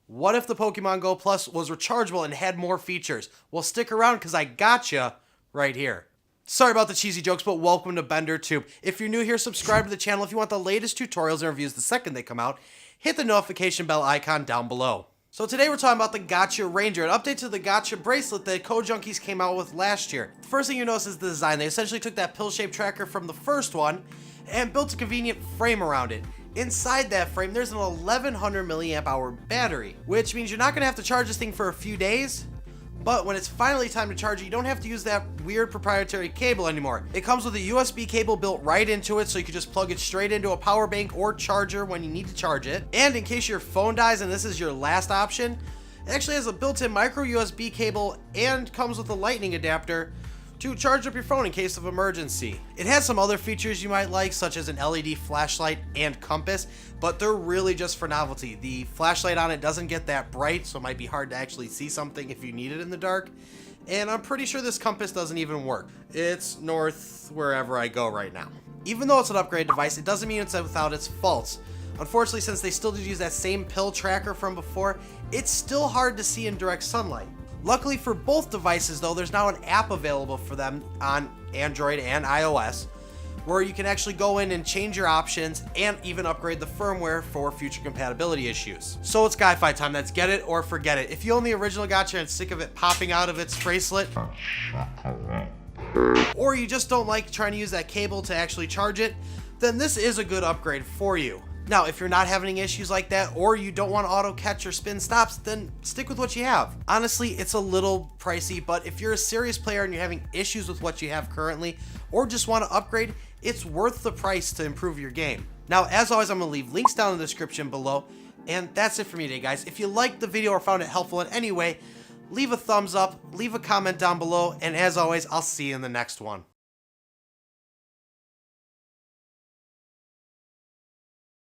What if the Pokemon Go Plus was rechargeable and had more features? Well, stick around because I gotcha right here. Sorry about the cheesy jokes, but welcome to BenderTube. If you're new here, subscribe to the channel. If you want the latest tutorials and reviews the second they come out, hit the notification bell icon down below. So today we're talking about the Go-tcha Ranger, an update to the Go-tcha bracelet that CodeJunkies came out with last year. The first thing you notice is the design. They essentially took that pill-shaped tracker from the first one and built a convenient frame around it. Inside that frame, there's an 1100 milliamp hour battery, which means you're not going to have to charge this thing for a few days, but when it's finally time to charge it, you don't have to use that weird proprietary cable anymore. It comes with a USB cable built right into it, so you can just plug it straight into a power bank or charger when you need to charge it. And in case your phone dies and this is your last option, it actually has a built-in micro USB cable and comes with a lightning adapter to charge up your phone in case of emergency. It has some other features you might like, such as an LED flashlight and compass, but they're really just for novelty. The flashlight on it doesn't get that bright, so it might be hard to actually see something if you need it in the dark. And I'm pretty sure this compass doesn't even work. It's north wherever I go right now. Even though it's an upgrade device, it doesn't mean it's without its faults. Unfortunately, since they still use that same pill tracker from before, it's still hard to see in direct sunlight. Luckily for both devices though, there's now an app available for them on Android and iOS where you can actually go in and change your options and even upgrade the firmware for future compatibility issues. So it's Sci-Fi time. That's get it or forget it. If you own the original Go-tcha and sick of it popping out of its bracelet, or you just don't like trying to use that cable to actually charge it, then this is a good upgrade for you. Now, if you're not having issues like that, or you don't want auto catch or spin stops, then stick with what you have. Honestly, it's a little pricey, but if you're a serious player and you're having issues with what you have currently, or just want to upgrade, it's worth the price to improve your game. Now, as always, I'm going to leave links down in the description below, and that's it for me today, guys. If you liked the video or found it helpful in any way, leave a thumbs up, leave a comment down below, and as always, I'll see you in the next one.